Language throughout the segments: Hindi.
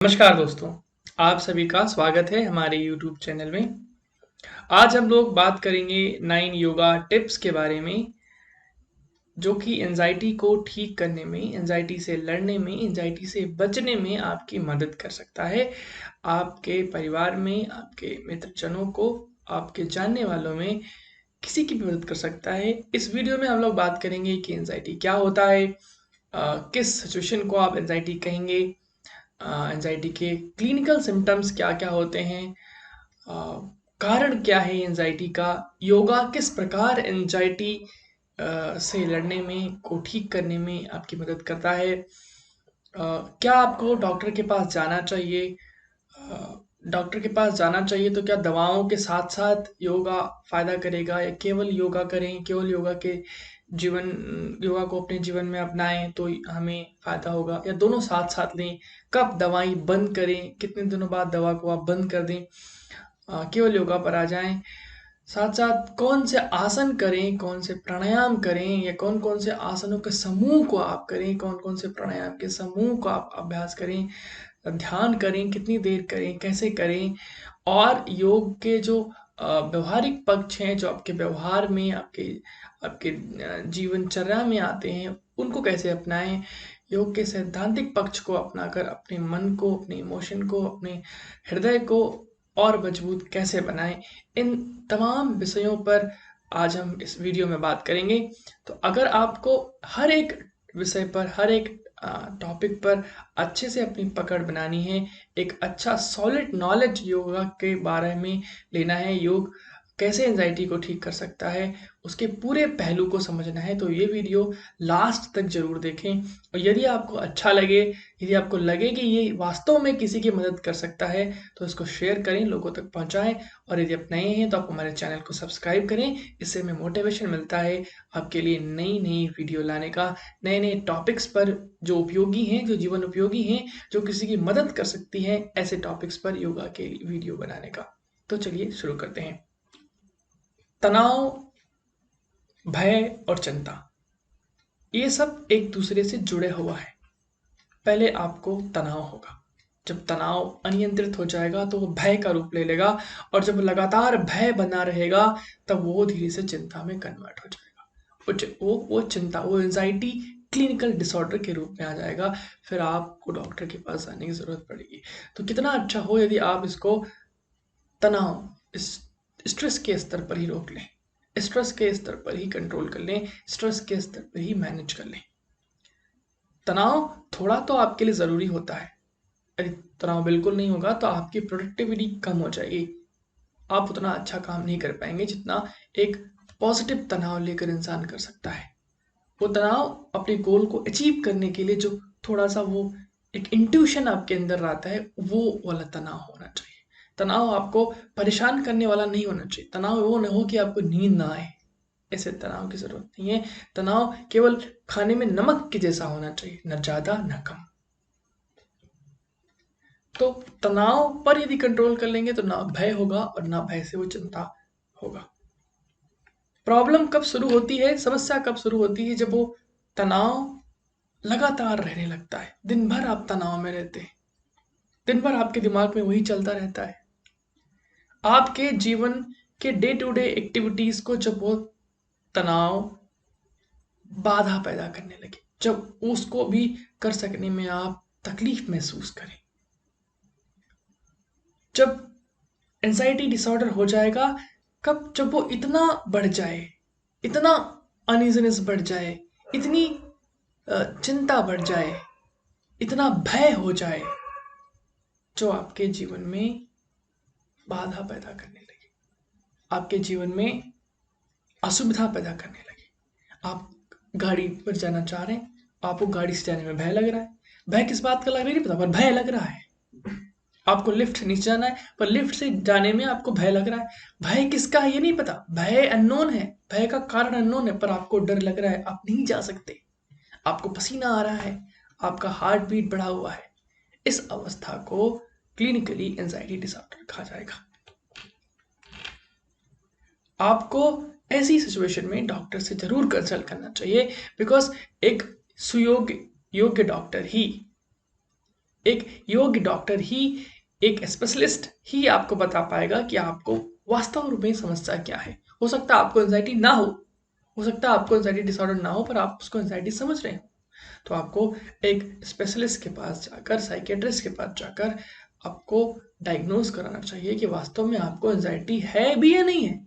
नमस्कार दोस्तों, आप सभी का स्वागत है हमारे YouTube चैनल में। आज हम लोग बात करेंगे 9 योगा टिप्स के बारे में, जो कि एंजाइटी को ठीक करने में, एंजाइटी से लड़ने में, एंजाइटी से बचने में आपकी मदद कर सकता है। आपके परिवार में, आपके मित्रजनों को, आपके जानने वालों में किसी की भी मदद कर सकता है। इस वीडियो में हम लोग बात करेंगे कि एंजाइटी क्या होता है, किस सिचुएशन को आप एंजाइटी कहेंगे, एंजाइटी के क्लिनिकल सिम्टम्स क्या-क्या होते हैं, अ, कारण क्या है एंजाइटी का, योगा किस प्रकार एंजाइटी से लड़ने में, को ठीक करने में आपकी मदद करता है, क्या आपको डॉक्टर के पास जाना चाहिए, डॉक्टर के पास जाना चाहिए तो क्या दवाओं के साथ-साथ योगा फ़ायदा करेगा या केवल योगा करें, केवल योगा को अपने जीवन में अपनाएँ तो हमें फ़ायदा होगा या दोनों साथ-साथ लें? कब दवाई बंद करें, कितने दिनों बाद दवा को आप बंद कर दें, केवल योगा पर आ जाएँ। साथ-साथ कौन से आसन करें, कौन से प्राणायाम करें या कौन-कौन से आसनों के समूह को आप करें, कौन-कौन से प्राणायाम के समूह का आप अभ्यास करें, ध्यान करें, कितनी देर करें, कैसे करें, और योग के जो व्यवहारिक पक्ष हैं, जो आपके व्यवहार में, आपके आपके जीवनचर्या में आते हैं, उनको कैसे अपनाएँ। योग के सैद्धांतिक पक्ष को अपनाकर अपने मन को, अपने इमोशन को, अपने हृदय को और मजबूत कैसे बनाएँ। इन तमाम विषयों पर आज हम इस वीडियो में बात करेंगे। तो अगर आपको हर एक विषय पर, हर एक टॉपिक पर अच्छे से अपनी पकड़ बनानी है, एक अच्छा सॉलिड नॉलेज योगा के बारे में लेना है, योग कैसे एंजाइटी को ठीक कर सकता है, उसके पूरे पहलू को समझना है, तो ये वीडियो लास्ट तक ज़रूर देखें। और यदि आपको अच्छा लगे, यदि आपको लगे कि ये वास्तव में किसी की मदद कर सकता है, तो इसको शेयर करें, लोगों तक पहुँचाएँ। और यदि आप नए हैं तो आप हमारे चैनल को सब्सक्राइब करें, इससे हमें मोटिवेशन मिलता है आपके लिए नई-नई वीडियो लाने का, नए-नए टॉपिक्स पर जो उपयोगी हैं, जो जीवन उपयोगी हैं, जो किसी की मदद कर सकती हैं, ऐसे टॉपिक्स पर योगा के वीडियो बनाने का। तो चलिए शुरू करते हैं। तनाव, भय और चिंता, ये सब एक दूसरे से जुड़े हुआ है। पहले आपको तनाव होगा, जब तनाव अनियंत्रित हो जाएगा तो वो भय का रूप ले लेगा, और जब लगातार भय बना रहेगा तब वो धीरे से चिंता में कन्वर्ट हो जाएगा। वो चिंता, वो एंजाइटी क्लिनिकल डिसऑर्डर के रूप में आ जाएगा। फिर आपको डॉक्टर के पास जाने की ज़रूरत पड़ेगी। तो कितना अच्छा हो यदि आप इसको तनाव, इस स्ट्रेस के स्तर पर ही रोक लें, स्ट्रेस के स्तर पर ही कंट्रोल कर लें, स्ट्रेस के स्तर पर ही मैनेज कर लें। तनाव थोड़ा तो आपके लिए ज़रूरी होता है। यदि तनाव बिल्कुल नहीं होगा तो आपकी प्रोडक्टिविटी कम हो जाएगी, आप उतना अच्छा काम नहीं कर पाएंगे जितना एक पॉजिटिव तनाव लेकर इंसान कर सकता है। वो तनाव अपने गोल को अचीव करने के लिए जो थोड़ा सा वो एक इंट्यूशन आपके अंदर आता है, वो वाला तनाव होना चाहिए। तनाव आपको परेशान करने वाला नहीं होना चाहिए। तनाव वो ना हो कि आपको नींद ना आए, ऐसे तनाव की जरूरत नहीं है। तनाव केवल खाने में नमक के जैसा होना चाहिए, न ज्यादा न कम। तो तनाव पर यदि कंट्रोल कर लेंगे तो ना भय होगा और ना भय से वो चिंता होगा। प्रॉब्लम कब शुरू होती है, समस्या कब शुरू होती है, जब वो तनाव लगातार रहने लगता है। दिन भर आप तनाव में रहते हैं, दिन भर आपके दिमाग में वही चलता रहता है। आपके जीवन के डे टू डे एक्टिविटीज को जब वो तनाव बाधा पैदा करने लगे, जब उसको भी कर सकने में आप तकलीफ महसूस करें, जब एंजाइटी डिसऑर्डर हो जाएगा, कब, जब वो इतना बढ़ जाए, इतना अनइजीनेस बढ़ जाए, इतनी चिंता बढ़ जाए, इतना भय हो जाए, जो आपके जीवन में बाधा पैदा करने लगे, आपके जीवन में असुविधा पैदा करने लगे। आप गाड़ी पर जाना चाह रहे हैं, आपको गाड़ी से जाने में भय लग रहा है। भय किस बात का लग रहा है नहीं पता, पर भय लग रहा है। आपको लिफ्ट से नीचे जाना है, पर लिफ्ट से जाने में आपको भय लग रहा है। भय किसका है ये नहीं पता, भय अननोन है, भय का कारण अननोन है, पर आपको डर लग रहा है, आप नहीं जा सकते। आपको पसीना आ रहा है, आपका हार्ट बीट बढ़ा हुआ है। इस अवस्था को क्लिनिकली एंजाइटी डिसऑर्डर कहा जाएगा। आपको ऐसी सिचुएशन में डॉक्टर से जरूर कंसल्ट करना चाहिए, बिकॉज एक सुयोग्य योग्य डॉक्टर ही एक योग्य डॉक्टर ही, एक स्पेशलिस्ट ही आपको बता पाएगा कि आपको वास्तव में समस्या क्या है। हो सकता है आपको एंजाइटी ना हो सकता है आपको एंजाइटी डिसऑर्डर ना हो, पर आप उसको एंजाइटी समझ रहे हो। तो आपको एक स्पेशलिस्ट के पास जाकर, साइकियाट्रिस्ट के पास जाकर आपको डायग्नोज कराना चाहिए कि वास्तव में आपको एंजाइटी है भी या नहीं है।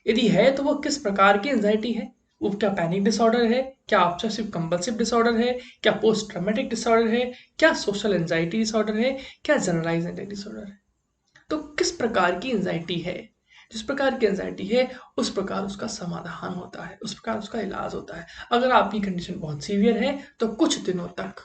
यदि है तो वो किस प्रकार की एंजाइटी है। वो क्या पैनिक डिसऑर्डर है, क्या ऑब्सेसिव कंपल्सिव डिसऑर्डर है, क्या पोस्ट ट्रॉमेटिक डिसऑर्डर है, क्या सोशल एंजाइटी डिसऑर्डर है, क्या जनरलाइज एंजाइटी डिसऑर्डर है। तो किस प्रकार की एंजाइटी है, जिस प्रकार की एंजाइटी है उस प्रकार उसका समाधान होता है, उस प्रकार उसका इलाज होता है। अगर आपकी कंडीशन बहुत सीवियर है तो कुछ दिनों तक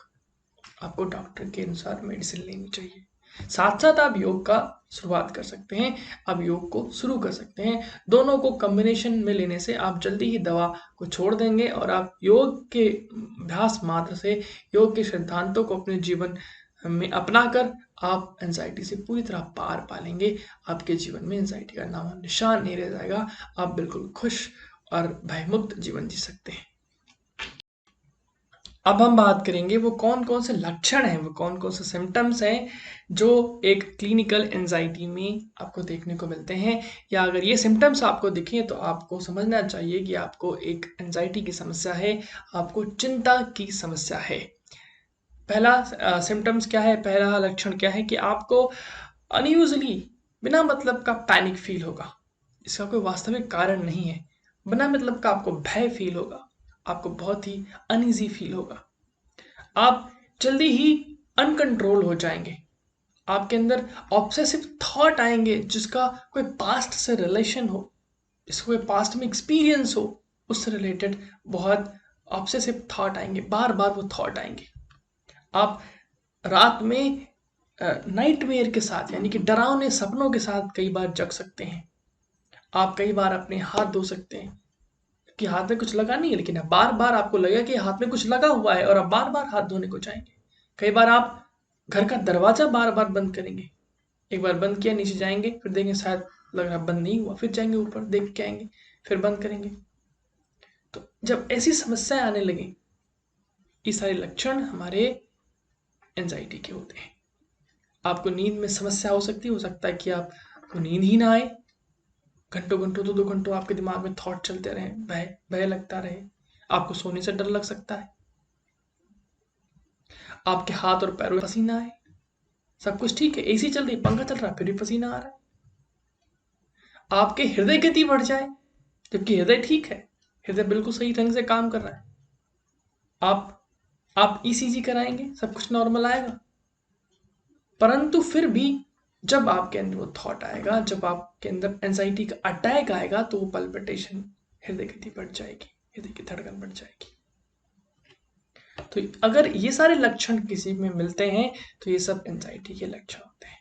आपको डॉक्टर के अनुसार मेडिसिन लेनी चाहिए। साथ साथ आप योग का शुरुआत कर सकते हैं, आप योग को शुरू कर सकते हैं। दोनों को कॉम्बिनेशन में लेने से आप जल्दी ही दवा को छोड़ देंगे और आप योग के अभ्यास मात्र से, योग के सिद्धांतों को अपने जीवन में अपनाकर आप एंजाइटी से पूरी तरह पार पा लेंगे। आपके जीवन में एंजाइटी का नाम निशान नहीं रह जाएगा। आप बिल्कुल खुश और भयमुक्त जीवन जी सकते हैं। अब हम बात करेंगे वो कौन कौन से लक्षण हैं, वो कौन कौन से सिम्टम्स हैं जो एक क्लिनिकल एंजाइटी में आपको देखने को मिलते हैं, या अगर ये सिम्टम्स आपको दिखें तो आपको समझना चाहिए कि आपको एक एंजाइटी की समस्या है, आपको चिंता की समस्या है। पहला सिम्टम्स क्या है, पहला लक्षण क्या है कि आपको अनयूजली बिना मतलब का पैनिक फील होगा। इसका कोई वास्तविक कारण नहीं है। बिना मतलब का आपको भय फील होगा, आपको बहुत ही अनईजी फील होगा, आप जल्दी ही अनकंट्रोल हो जाएंगे, आपके अंदर ऑब्सेसिव थॉट आएंगे जिसका कोई पास्ट से रिलेशन हो, जिसका कोई पास्ट में एक्सपीरियंस हो, उससे रिलेटेड बहुत ऑब्सेसिव थॉट आएंगे, बार बार वो थॉट आएंगे। आप रात में नाइटमेयर के साथ, यानी कि डरावने सपनों के साथ कई बार जग सकते हैं। आप कई बार अपने हाथ धो सकते हैं कि हाथ में कुछ लगा नहीं है, लेकिन बार बार आपको लगेगा कि हाथ में कुछ लगा हुआ है और आप बार बार हाथ धोने को जाएंगे। कई बार आप घर का दरवाजा बार बार बंद करेंगे, एक बार बंद किया नीचे जाएंगे, फिर देखेंगे शायद लग रहा बंद नहीं हुआ, फिर जाएंगे ऊपर देख के आएंगे, फिर बंद करेंगे। तो जब ऐसी समस्याएं आने लगे, ये सारे लक्षण हमारे एंजाइटी के होते हैं। आपको नींद में समस्या हो सकती है, हो सकता है कि आपको नींद ही ना आए, घंटों घंटों 2-2 घंटों आपके दिमाग में थॉट चलते रहे, भय भय लगता रहे, आपको सोने से डर लग सकता है, आपके हाथ और पैरों में पसीना आए। सब कुछ ठीक है, एसी चल रही, पंखा चल रहा, फिर भी पसीना आ रहा है। आपके हृदय गति बढ़ जाए, जबकि हृदय ठीक है, हृदय बिल्कुल सही ढंग से काम कर रहा है। आप ईसीजी कराएंगे, सब कुछ नॉर्मल आएगा, परंतु फिर भी जब आपके अंदर वो थॉट आएगा, जब आपके अंदर एंजाइटी का अटैक आएगा, तो वो पल्पिटेशन, हृदय गति बढ़ जाएगी, हृदय की धड़कन बढ़ जाएगी। तो अगर ये सारे लक्षण किसी में मिलते हैं तो ये सब एंजाइटी के लक्षण होते हैं।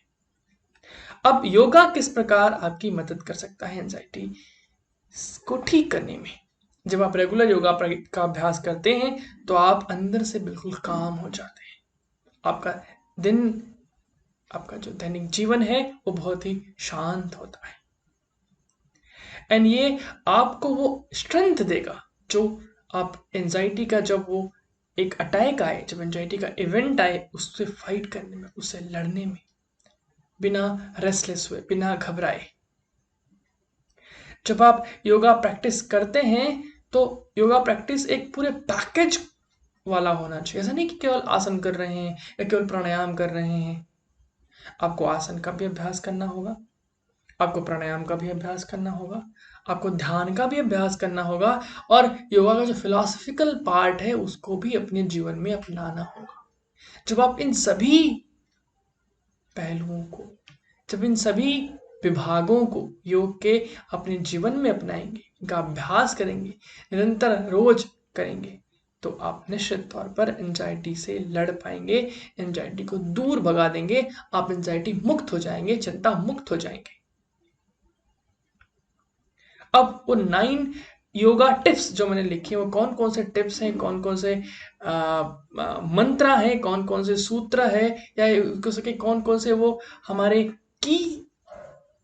अब योगा किस प्रकार आपकी मदद कर सकता है एंजाइटी को ठीक करने में। जब आप रेगुलर योगा का अभ्यास करते हैं तो आप अंदर से बिल्कुल काम हो जाते हैं। आपका दिन, आपका जो दैनिक जीवन है वो बहुत ही शांत होता है, एंड ये आपको वो स्ट्रेंथ देगा जो आप एंजाइटी का, जब वो एक अटैक आए, जब एंजाइटी का इवेंट आए, उससे फाइट करने में, उससे लड़ने में, बिना रेस्टलेस हुए, बिना घबराए। जब आप योगा प्रैक्टिस करते हैं तो योगा प्रैक्टिस एक पूरे पैकेज वाला होना चाहिए। ऐसा नहीं कि केवल आसन कर रहे हैं या केवल प्राणायाम कर रहे हैं। आपको आसन का भी अभ्यास करना होगा, आपको प्राणायाम का भी अभ्यास करना होगा, आपको ध्यान का भी अभ्यास करना होगा, और योगा का जो फिलॉसफिकल पार्ट है उसको भी अपने जीवन में अपनाना होगा। जब आप इन सभी पहलुओं को, जब इन सभी विभागों को योग के अपने जीवन में अपनाएंगे, इनका अभ्यास करेंगे, निरंतर रोज करेंगे, तो आप निश्चित तौर पर एंजाइटी से लड़ पाएंगे, एंजाइटी को दूर भगा देंगे, आप एंजाइटी मुक्त हो जाएंगे, चिंता मुक्त हो जाएंगे। अब वो 9 योगा टिप्स जो मैंने लिखे हैं, वो कौन कौन से टिप्स हैं, कौन कौन से मंत्र हैं, कौन कौन से सूत्र है, या कह सके कौन कौन से वो हमारे की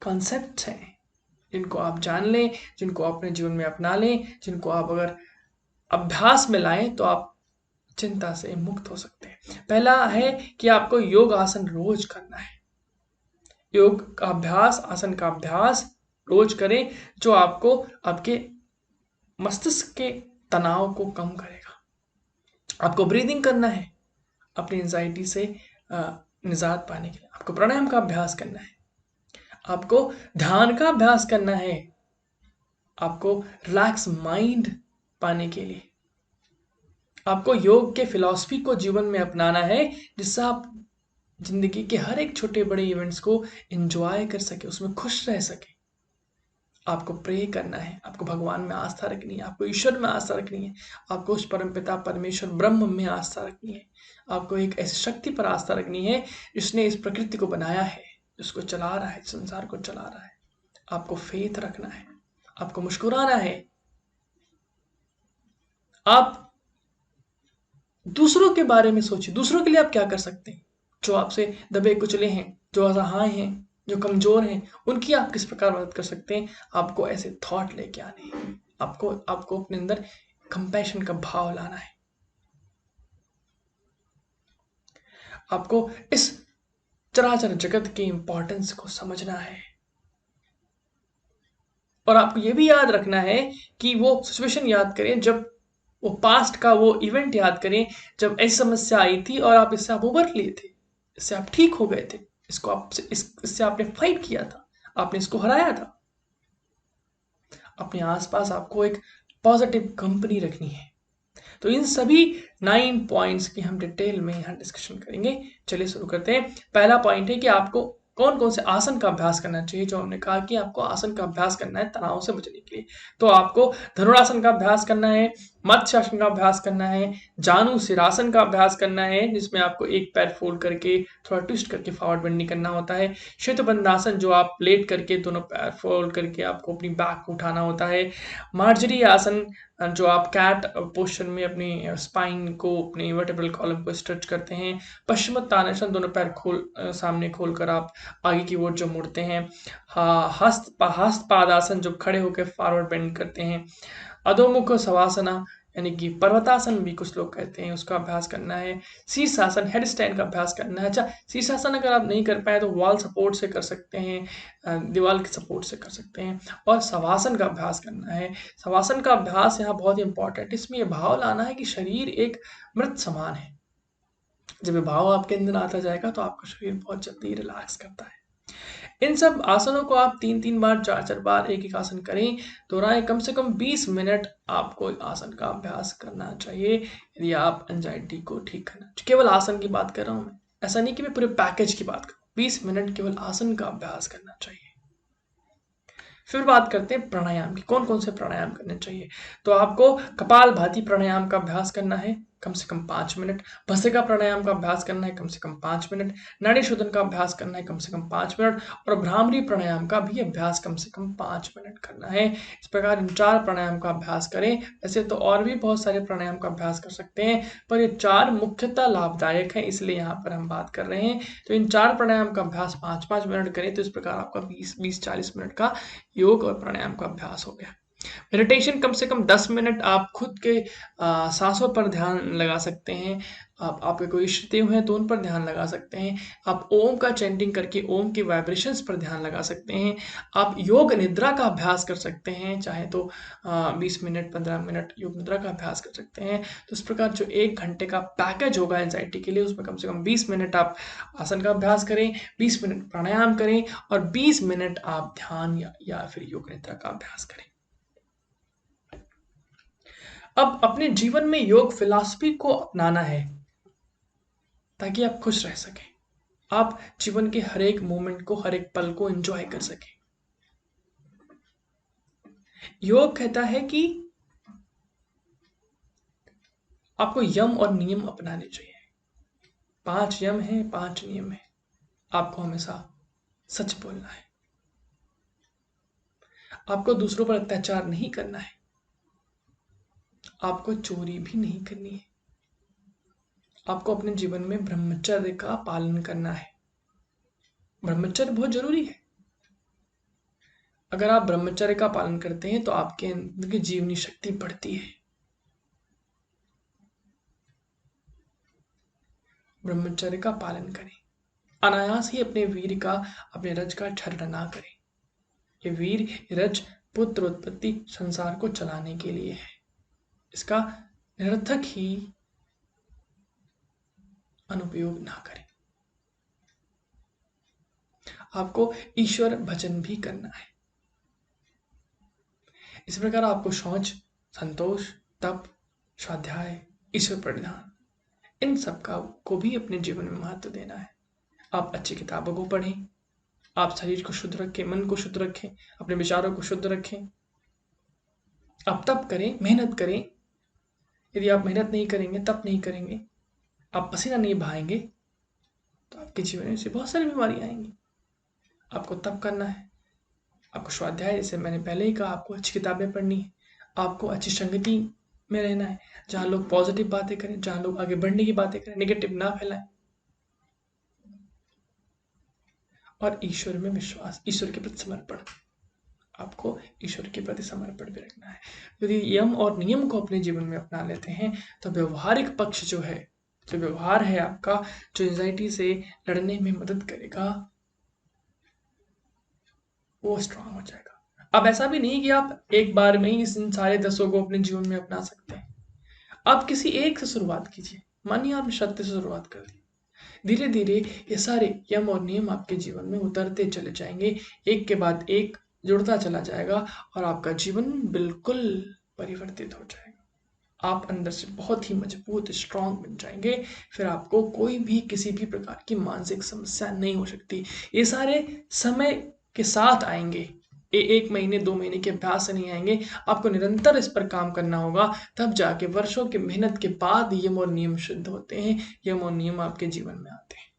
कॉन्सेप्ट हैं, जिनको आप जान लें, जिनको अपने जीवन में अपना लें, जिनको आप अगर अभ्यास में लाएं तो आप चिंता से मुक्त हो सकते हैं। पहला है कि आपको योग आसन रोज करना है। योग का अभ्यास, आसन का अभ्यास रोज करें, जो आपको आपके मस्तिष्क के तनाव को कम करेगा। आपको ब्रीदिंग करना है अपनी एंजाइटी से निजात पाने के लिए। आपको प्राणायाम का अभ्यास करना है, आपको ध्यान का अभ्यास करना है, आपको रिलैक्स माइंड पाने के लिए आपको योग के फिलॉसफी को जीवन में अपनाना है, जिससे आप जिंदगी के हर एक छोटे बड़े इवेंट्स को एंजॉय कर सके, उसमें खुश रह सके। आपको प्रे करना है, आपको भगवान में आस्था रखनी है, आपको ईश्वर में आस्था रखनी है, आपको उस परमपिता परमेश्वर ब्रह्म में आस्था रखनी है, आपको एक ऐसी शक्ति पर आस्था रखनी है जिसने इस प्रकृति को बनाया है, जिसको चला रहा है, संसार को चला रहा है। आपको फेथ रखना है, आपको मुस्कुराना है। आप दूसरों के बारे में सोचिए, दूसरों के लिए आप क्या कर सकते हैं। जो आपसे दबे कुचले हैं, जो असहाय हैं, जो कमजोर हैं, उनकी आप किस प्रकार मदद कर सकते हैं। आपको ऐसे थॉट लेके आने हैं, आपको आपको अपने अंदर कंपैशन का भाव लाना है। आपको इस चराचर जगत के इंपॉर्टेंस को समझना है, और आपको ये भी याद रखना है कि वो सिचुएशन याद करें, जब वो पास्ट का वो इवेंट याद करें जब ऐसी समस्या आई थी और आप इससे आप उबर लिए थे, इससे आप ठीक हो गए थे, इसको आप इससे आपने फाइट किया था, आपने इसको हराया था। अपने आसपास आपको एक पॉजिटिव कंपनी रखनी है। तो इन सभी 9 पॉइंट्स की हम डिटेल में यहाँ डिस्कशन करेंगे। चलिए शुरू करते हैं। पहला पॉइंट है कि आपको कौन कौन से आसन का अभ्यास करना चाहिए। जो हमने कहा कि आपको आसन का अभ्यास करना है तनाव से बचने के लिए। तो आपको धनुरासन का अभ्यास करना है, मत्स्यासन का अभ्यास करना है, जानु सिरासन का अभ्यास करना है, जिसमें आपको एक पैर फोल्ड करके थोड़ा ट्विस्ट करके फॉरवर्ड बेंडिंग करना होता है। श्वेतबंधासन, जो आप लेट करके दोनों पैर फोल्ड करके आपको अपनी बैक को उठाना होता है। मार्जरी आसन, जो आप कैट पोस्चर में अपनी स्पाइन को, अपनी वर्टेब्रल कॉलम को स्ट्रेच करते हैं। पश्चिमोत्तानासन, दोनों पैर सामने खोलकर आप आगे की ओर जो मुड़ते हैं। हस्त पादासन, जो खड़े होकर फॉरवर्ड बेंड करते हैं। अधोमुख सवासना यानी कि पर्वतासन भी कुछ लोग कहते हैं, उसका अभ्यास करना है। शीर्षासन, हेड स्टैंड का अभ्यास करना है। अच्छा, शीर्षासन अगर आप नहीं कर पाए तो वॉल सपोर्ट से कर सकते हैं, दीवार के सपोर्ट से कर सकते हैं। और शवासन का अभ्यास करना है। शवासन का अभ्यास यहाँ बहुत इंपॉर्टेंट है। इसमें यह भाव लाना है कि शरीर एक मृत समान है। जब ये भाव आपके अंदर आता जाएगा तो आपका शरीर बहुत जल्दी रिलैक्स करता है। इन सब आसनों को आप 3-3 बार, 4-4 बार एक एक आसन करें, दोहराएं। कम से कम 20 मिनट आपको आसन का अभ्यास करना चाहिए यदि आप एंजाइटी को ठीक करना चाहिए। केवल आसन की बात कर रहा हूं मैं, ऐसा नहीं कि मैं पूरे पैकेज की बात करूं। 20 मिनट केवल आसन का अभ्यास करना चाहिए। फिर बात करते हैं प्राणायाम की। कौन कौन से प्राणायाम करने चाहिए। तो आपको कपालभाति प्राणायाम का अभ्यास करना है कम से कम 5 मिनट। भस्त्रिका प्राणायाम का अभ्यास करना है कम से कम 5 मिनट। नाड़ी शोधन का अभ्यास करना है कम से कम 5 मिनट। और भ्रामरी प्राणायाम का भी अभ्यास कम से कम 5 मिनट करना है। इस प्रकार इन 4 प्राणायाम का अभ्यास करें। ऐसे तो और भी बहुत सारे प्राणायाम का अभ्यास कर सकते हैं, पर ये 4 मुख्यतः लाभदायक है, इसलिए यहाँ पर हम बात कर रहे हैं। तो इन 4 प्राणायाम का अभ्यास 5-5 मिनट करें, तो इस प्रकार आपका 20-40 मिनट का योग और प्राणायाम का अभ्यास हो गया। मेडिटेशन कम से कम 10 मिनट आप खुद के सांसों पर ध्यान लगा सकते हैं। आपके कोई इष्टदेव हुए हैं तो उन पर ध्यान लगा सकते हैं। आप ओम का चैंटिंग करके ओम के वाइब्रेशंस पर ध्यान लगा सकते हैं। आप योग निद्रा का अभ्यास कर सकते हैं, चाहे तो 20 मिनट 15 मिनट योग निद्रा का अभ्यास कर सकते हैं। तो इस प्रकार जो 1 घंटे का पैकेज होगा एंजाइटी के लिए, उसमें कम से कम 20 मिनट आप आसन का अभ्यास करें, 20 मिनट प्राणायाम करें और 20 मिनट आप ध्यान या फिर योग निद्रा का अभ्यास करें। अब अपने जीवन में योग फिलॉसफी को अपनाना है ताकि आप खुश रह सकें, आप जीवन के हर एक मोमेंट को, हर एक पल को एंजॉय कर सकें। योग कहता है कि आपको यम और नियम अपनाने चाहिए। 5 यम है, 5 नियम है। आपको हमेशा सच बोलना है, आपको दूसरों पर अत्याचार नहीं करना है, आपको चोरी भी नहीं करनी है, आपको अपने जीवन में ब्रह्मचर्य का पालन करना है। ब्रह्मचर्य बहुत जरूरी है। अगर आप ब्रह्मचर्य का पालन करते हैं तो आपके अंदर की जीवनी शक्ति बढ़ती है। ब्रह्मचर्य का पालन करें। अनायास ही अपने रज का क्षरण ना करें। ये वीर रज पुत्र उत्पत्ति संसार को चलाने के लिए है। इसका निरर्थक ही अनुपयोग ना करें। आपको ईश्वर भजन भी करना है। इस प्रकार आपको शौच, संतोष, तप, स्वाध्याय, ईश्वर परिधान, इन सब का को भी अपने जीवन में महत्व देना है। आप अच्छी किताबों को पढ़ें, आप शरीर को शुद्ध रखें, मन को शुद्ध रखें, अपने विचारों को शुद्ध रखें। आप तप करें, मेहनत करें। यदि आप मेहनत नहीं करेंगे, तप नहीं करेंगे, आप पसीना नहीं बहाएंगे, तो आपके जीवन में से बहुत सारी बीमारियां आएंगी। आपको तप करना है, आपको स्वाध्याय, जैसे मैंने पहले ही कहा, आपको अच्छी किताबें पढ़नी है, आपको अच्छी संगति में रहना है, जहाँ लोग पॉजिटिव बातें करें, जहाँ लोग आगे बढ़ने की बातें करें, नेगेटिव ना फैलाएं। और ईश्वर में विश्वास, ईश्वर के प्रति समर्पण, आपको ईश्वर के प्रति समर्पण भी रखना है। यदि यम और नियम को अपने जीवन में अपना लेते हैं तो व्यवहारिक पक्ष जो है, जो व्यवहार है आपका, जो एंजाइटी से लड़ने में मदद करेगा, वो स्ट्रांग हो जाएगा। अब ऐसा भी नहीं कि आप एक बार में ही इन सारे 10 को अपने जीवन में अपना सकते हैं। आप किसी एक से शुरुआत कीजिए। मानिए आपने सत्य से शुरुआत कर दी, धीरे धीरे ये सारे यम और नियम आपके जीवन में उतरते चले जाएंगे, एक के बाद एक जुड़ता चला जाएगा और आपका जीवन बिल्कुल परिवर्तित हो जाएगा। आप अंदर से बहुत ही मजबूत, स्ट्रांग बन जाएंगे। फिर आपको कोई भी किसी भी प्रकार की मानसिक समस्या नहीं हो सकती। ये सारे समय के साथ आएंगे, 1 महीने 2 महीने के अभ्यास से नहीं आएंगे। आपको निरंतर इस पर काम करना होगा, तब जाके वर्षों की मेहनत के बाद यम और नियम शुद्ध होते हैं, यम और नियम आपके जीवन में आते हैं।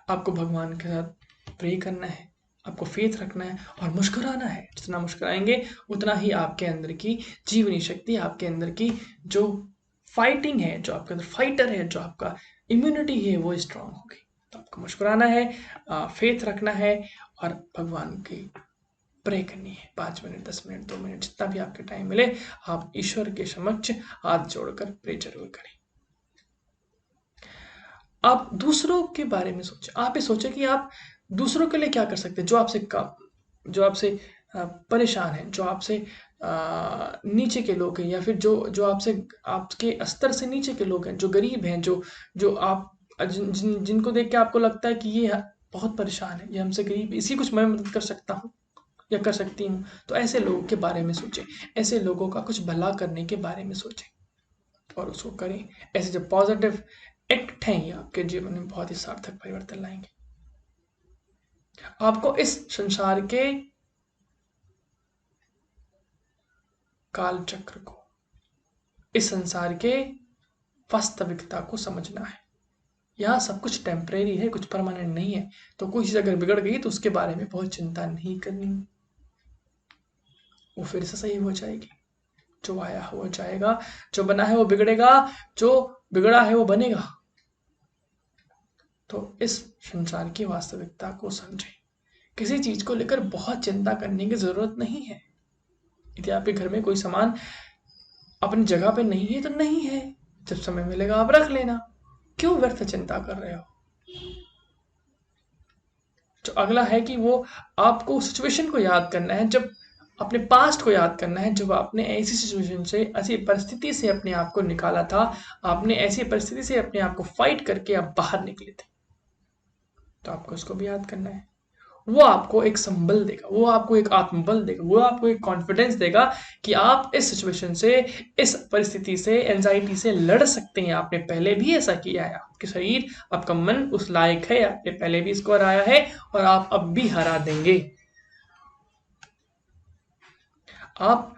आपको भगवान के साथ प्रे करना है, आपको फेथ रखना है और मुस्कुराना है। जितना मुस्कुराएंगे उतना ही आपके अंदर की जीवनी शक्ति, आपके अंदर की जो फाइटिंग है, जो आपके अंदर फाइटर है, जो आपका इम्यूनिटी है, वो स्ट्रांग होगी। तो आपको मुस्कुराना है, फेथ रखना है और भगवान की प्रे करनी है। 5 मिनट, 10 मिनट, 2 मिनट, जितना भी आपके टाइम मिले, आप ईश्वर के समक्ष हाथ जोड़कर प्रे जरूर करें। आप दूसरों के बारे में सोचें। आप ये सोचें कि आप दूसरों के लिए क्या कर सकते हैं, जो आपसे परेशान है, जो आपसे नीचे के लोग हैं, या फिर जो आपसे आपके स्तर से नीचे के लोग हैं, जो गरीब हैं, जो आप जिनको देख के आपको लगता है कि ये बहुत परेशान है, ये हमसे गरीब, इसी कुछ मैं मदद कर सकता हूँ या कर सकती हूँ। तो ऐसे लोगों के बारे में सोचें, ऐसे लोगों का कुछ भला करने के बारे में सोचें और उसको करें। ऐसे जो पॉजिटिव एक्ट हैं, ये आपके जीवन में बहुत ही सार्थक परिवर्तन लाएंगे। आपको इस संसार के काल चक्र को, इस संसार के वास्तविकता को समझना है। यहाँ सब कुछ टेम्परेरी है, कुछ परमानेंट नहीं है। तो कोई चीज अगर बिगड़ गई तो उसके बारे में बहुत चिंता नहीं करनी, वो फिर से सही हो जाएगी। जो आया हो जाएगा, जो बना है वो बिगड़ेगा, जो बिगड़ा है वो बनेगा। तो इस संसार की वास्तविकता को समझें। किसी चीज को लेकर बहुत चिंता करने की जरूरत नहीं है। यदि आपके घर में कोई सामान अपनी जगह पे नहीं है तो नहीं है, जब समय मिलेगा आप रख लेना। क्यों व्यर्थ चिंता कर रहे हो? जो अगला है कि वो आपको सिचुएशन को याद करना है, जब अपने पास्ट को याद करना है, जब आपने ऐसी सिचुएशन से, ऐसी परिस्थिति से अपने आप को निकाला था, आपने ऐसी परिस्थिति से अपने आप को फाइट करके आप बाहर निकले थे, तो आपको उसको भी याद करना है। वो आपको एक संबल देगा, वो आपको एक आत्मबल देगा, वो आपको एक कॉन्फिडेंस देगा कि आप इस सिचुएशन से, इस परिस्थिति से, एंजाइटी से लड़ सकते हैं। आपने पहले भी ऐसा किया है, आपके शरीर, आपका मन उस लायक है, आपने पहले भी इसको हराया है और आप अब भी हरा देंगे। आप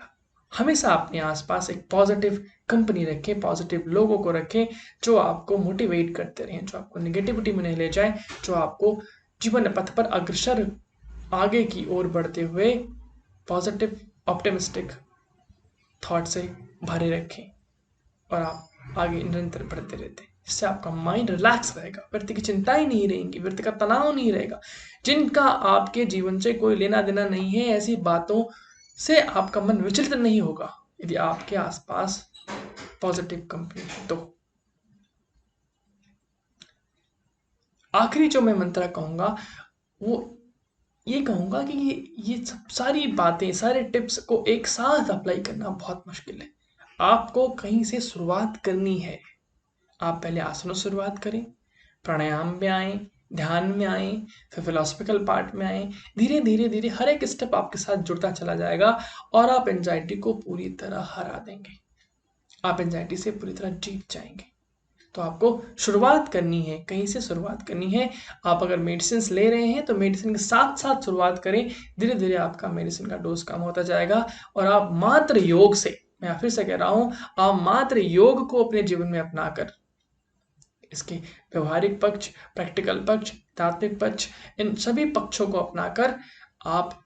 हमेशा अपने आसपास एक पॉजिटिव कंपनी रखें, पॉजिटिव लोगों को रखें, जो आपको मोटिवेट करते रहें, जो आपको नेगेटिविटी में नहीं ले जाए, जो आपको जीवन पथ पर अग्रसर आगे की ओर बढ़ते हुए पॉजिटिव ऑप्टिमिस्टिक थॉट से भरे रखें और आप आगे निरंतर बढ़ते रहते हैं। इससे आपका माइंड रिलैक्स रहेगा, व्यक्ति की चिंताएं नहीं रहेंगी, व्यक्ति का तनाव नहीं रहेगा। जिनका आपके जीवन से कोई लेना देना नहीं है, ऐसी बातों से आपका मन विचलित नहीं होगा। यदि आपके आसपास पॉजिटिव कंपनी है। तो आखिरी जो मैं मंत्र कहूंगा वो ये कहूंगा कि ये सब सारी बातें, सारे टिप्स को एक साथ अप्लाई करना बहुत मुश्किल है। आपको कहीं से शुरुआत करनी है। आप पहले आसनों से शुरुआत करें, प्राणायाम में आए, ध्यान में आए, फिर फिलोसफिकल पार्ट में आए। धीरे धीरे धीरे हर एक स्टेप आपके साथ जुड़ता चला जाएगा और आप एंजाइटी को पूरी तरह हरा देंगे। आप एंजाइटी से पूरी तरह जीत जाएंगे। तो आपको शुरुआत करनी है, कहीं से शुरुआत करनी है। आप अगर मेडिसिन ले रहे हैं तो मेडिसिन के साथ साथ शुरुआत करें। धीरे धीरे आपका मेडिसिन का डोज कम होता जाएगा और आप मात्र योग से, मैं फिर से कह रहा हूं, आप मात्र योग को अपने जीवन में अपनाकर इसके व्यवहारिक पक्ष, प्रैक्टिकल पक्ष, तात्विक पक्ष, इन सभी पक्षों को अपनाकर आप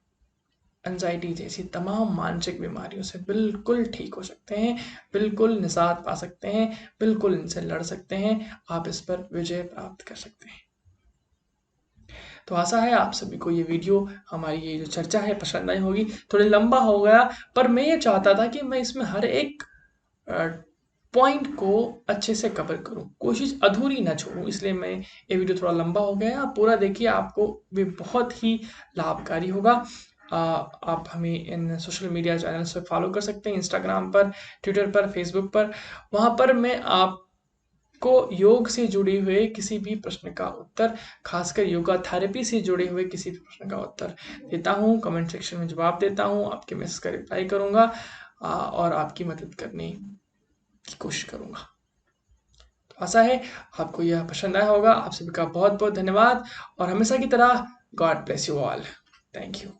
एंजाइटी जैसी तमाम मानसिक बीमारियों से बिल्कुल ठीक हो सकते हैं, बिल्कुल निजात पा सकते हैं, बिल्कुल इनसे लड़ सकते हैं। आप इस पर विजय प्राप्त कर सकते हैं। तो आशा है आप सभी को ये वीडियो, हमारी ये जो चर्चा है, पसंद आई होगी। थोड़ी लंबा हो गया, पर मैं ये चाहता था कि मैं इसमें हर एक पॉइंट को अच्छे से कवर करूं, कोशिश अधूरी ना छोड़ूं, इसलिए मैं ये वीडियो थोड़ा लंबा हो गया। आप पूरा देखिए, आपको भी बहुत ही लाभकारी होगा। आप हमें इन सोशल मीडिया चैनल्स पे फॉलो कर सकते हैं, इंस्टाग्राम पर, ट्विटर पर, फेसबुक पर। वहाँ पर मैं आपको योग से जुड़े हुए किसी भी प्रश्न का उत्तर, खासकर योगा थेरेपी से जुड़े हुए किसी भी प्रश्न का उत्तर देता हूँ। कमेंट सेक्शन में जवाब देता हूँ, आपके मैसेज का रिप्लाई करूँगा और आपकी मदद करने की कोशिश करूँगा। तो आशा है आपको यह पसंद आया होगा। आप सभी का बहुत बहुत धन्यवाद और हमेशा की तरह God bless you all. Thank you.